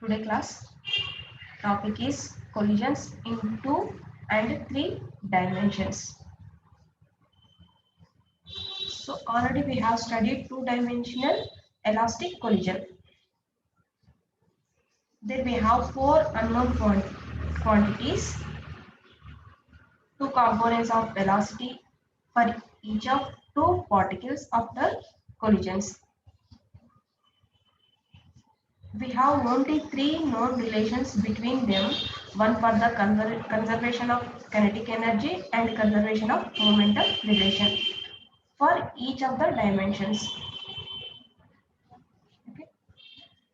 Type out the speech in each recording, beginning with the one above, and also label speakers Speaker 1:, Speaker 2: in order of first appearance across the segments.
Speaker 1: Today class topic is collisions in 2 and 3 dimensions. So already we have studied two-dimensional elastic collision. There we have four unknown quantities, two components of velocity for each of two particles of the collisions. We have only three known relations between them, one for the conservation of kinetic energy and conservation of momentum relation for each of the dimensions. Okay.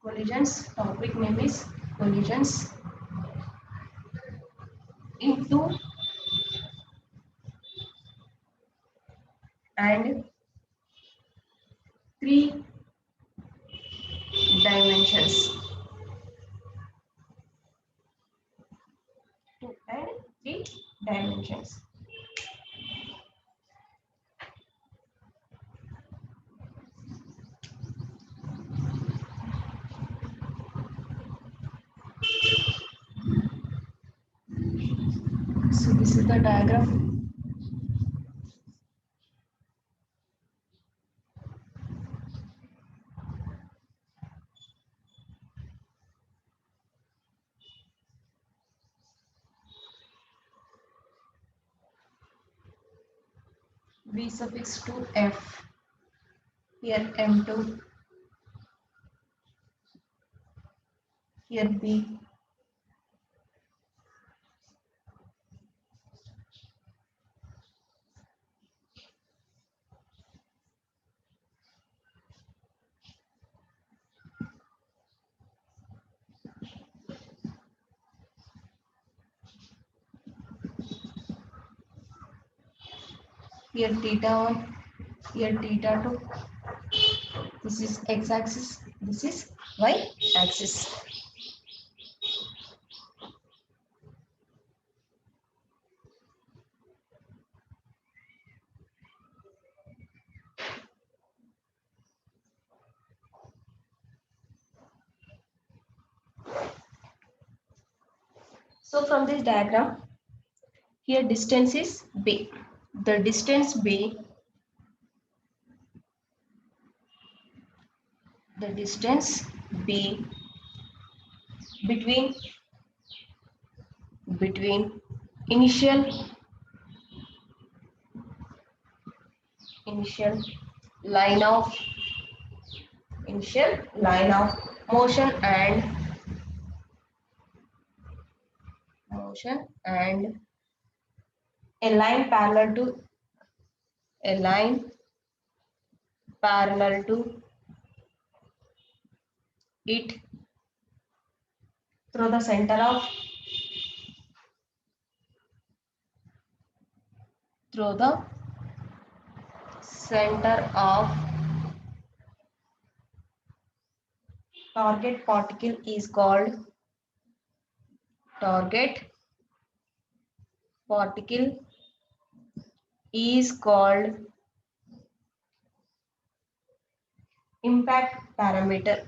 Speaker 1: Collisions, topic name is collisions in 2 and 3 dimensions. 2 and 3 dimensions. So this is the diagram. V suffix to F. Here M2. Here B. Here theta 1. Here theta 2. This is x axis. This is y axis. So from this diagram, here distance is B. The distance B, the distance B between initial line of motion and a line parallel to it through the center of target particle is called impact parameter.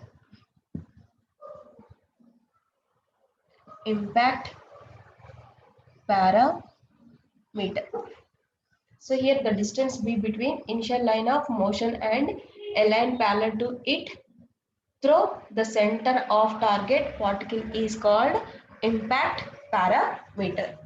Speaker 1: So here the distance B between initial line of motion and a line parallel to it through the center of target particle is called impact parameter.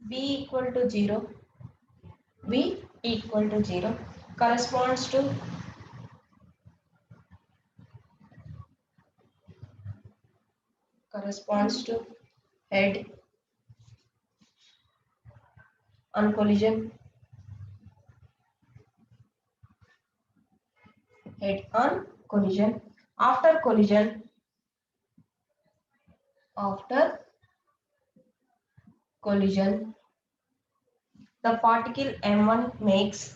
Speaker 1: B equal to 0, corresponds to head on collision, after collision the particle M1 makes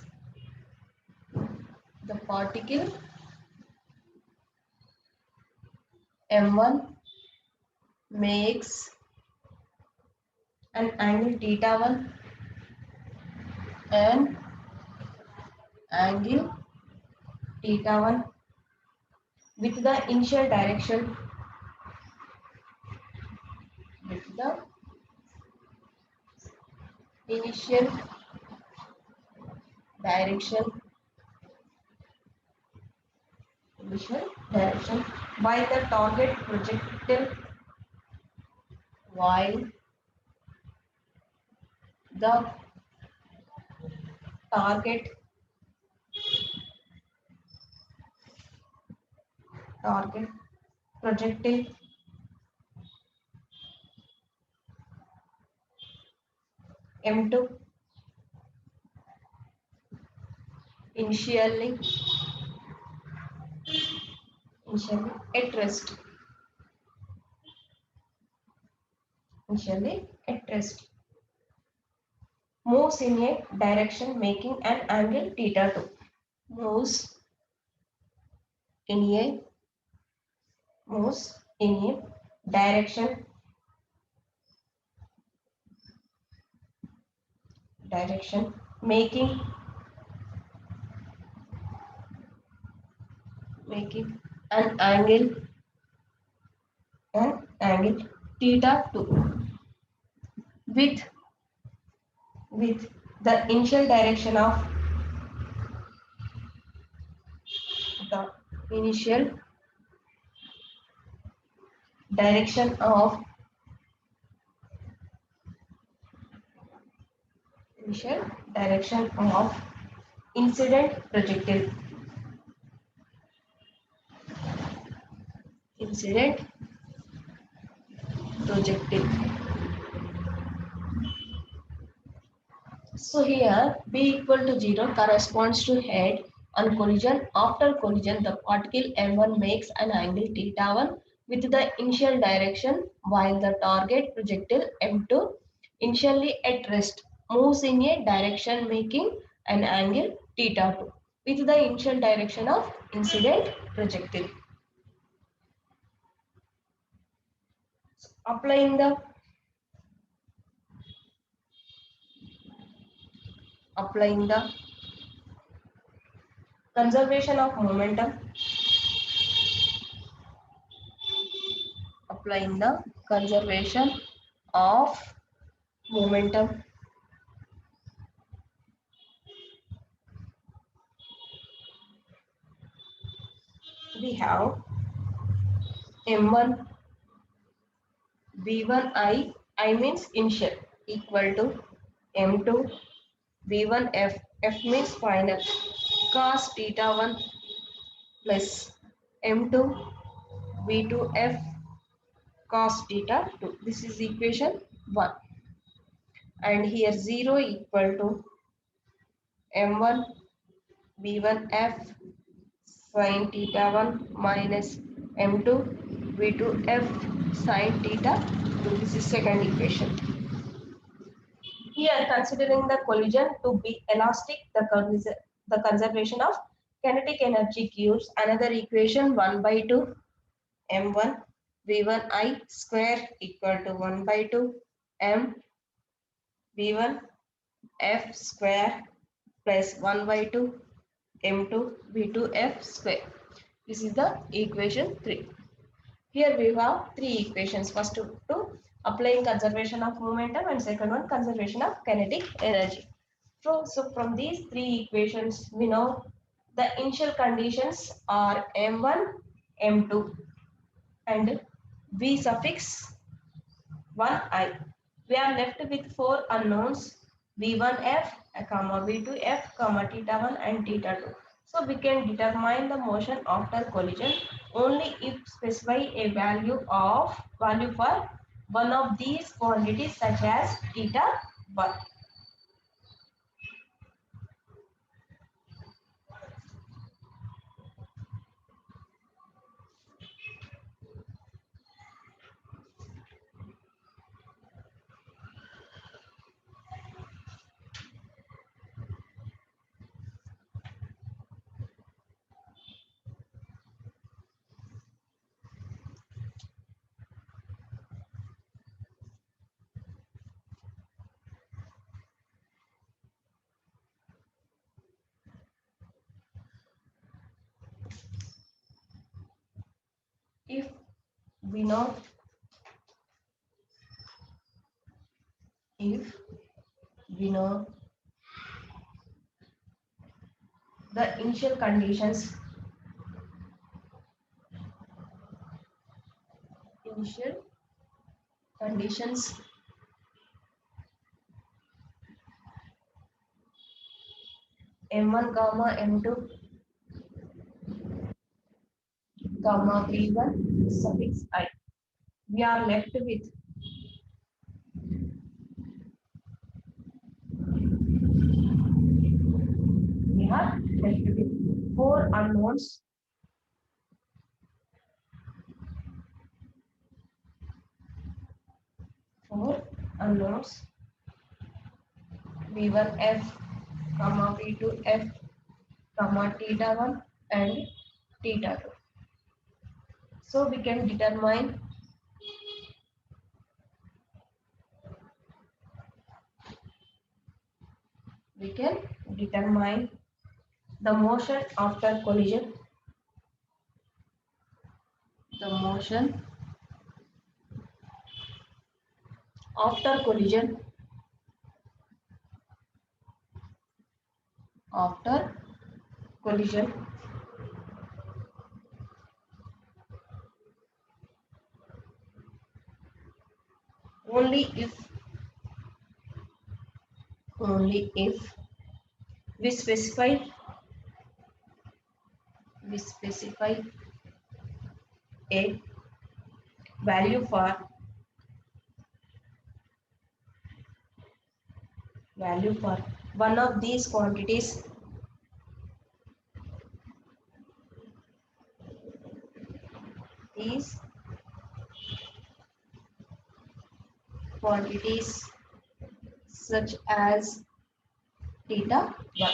Speaker 1: M1 makes an angle theta 1 and angle theta 1 with the initial direction with the initial direction initial direction while the target projectile while the target target projectile M2 initially initially at rest initially at rest moves in a direction making an angle theta 2 moves in a moves in a direction making an angle theta 2 with the initial direction of the initial direction of initial direction of incident projectile. So here B equal to 0 corresponds to head on collision. After collision, the particle M1 makes an angle theta 1 with the initial direction while the target projectile M2 initially at rest moves in a direction making an angle theta 2 with the initial direction of incident projectile. Applying the conservation of momentum, applying the conservation of momentum, we have M1 V1 I means initial equal to M2 V1 F means final cos theta 1 plus M2 V2 F cos theta 2. This is equation 1 and here 0 equal to M1 V1 F sin theta 1 minus M2 V2 F sin theta 2. This is second equation. Here, considering the collision to be elastic, the conservation of kinetic energy gives another equation 1 by 2 m1 v1 I square equal to 1 by 2 m v1 f square plus 1 by 2 m2 v2 f square. This is the equation 3. Here we have three equations. First two applying conservation of momentum and second one conservation of kinetic energy. So from these three equations we know the initial conditions are m1, m2 and v suffix 1I. We are left with four unknowns v1f, v2f, theta 1 and theta 2. So we can determine the motion after collision only if specify a value for one of these quantities such as theta 1. we know if we know the initial conditions m1 comma m2 comma v1 suffix I, we are left with four unknowns v1 f comma v2 f comma theta 1 and theta 2. So we can determine the motion after collision, after collision only if we specify a value for one of these quantities such as theta 1.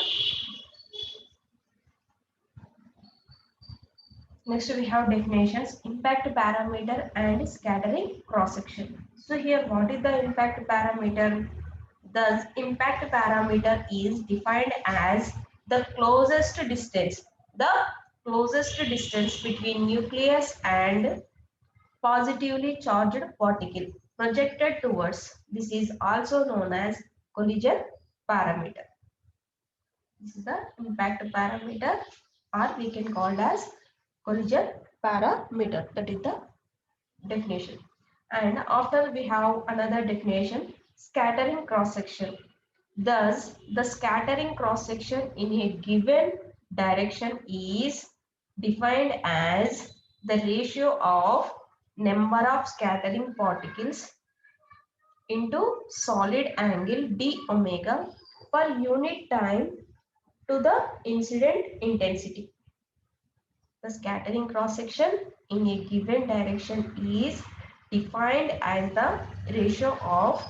Speaker 1: Next we have definitions: impact parameter and scattering cross section. So here what is the impact parameter? The impact parameter is defined as the closest distance between nucleus and positively charged particle projected towards. This is also known as collision parameter. This is the impact parameter, or we can call it as collision parameter. That is the definition. And after we have another definition: scattering cross section. Thus, the scattering cross section in a given direction is defined as the ratio of number of scattering particles into solid angle d omega per unit time to the incident intensity. The scattering cross section in a given direction is defined as the ratio of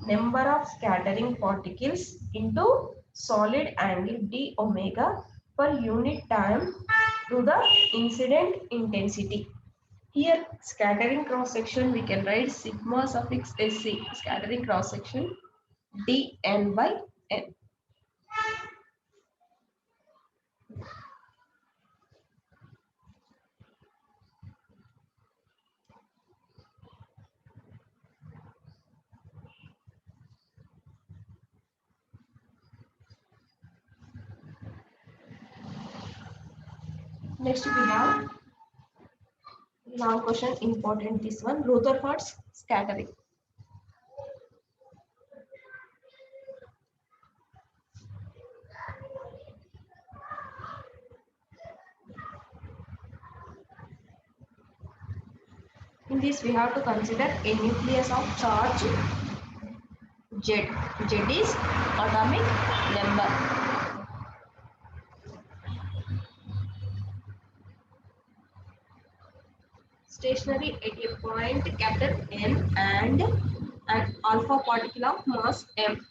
Speaker 1: number of scattering particles into solid angle d omega per unit time to the incident intensity. Here scattering cross section we can write sigma suffix sc, scattering cross section dn by n. Next we have long question, important this one, Rutherford's scattering. In this we have to consider a nucleus of charge Z. Z is atomic number. Stationary at a point capital N and an alpha particle of mass m.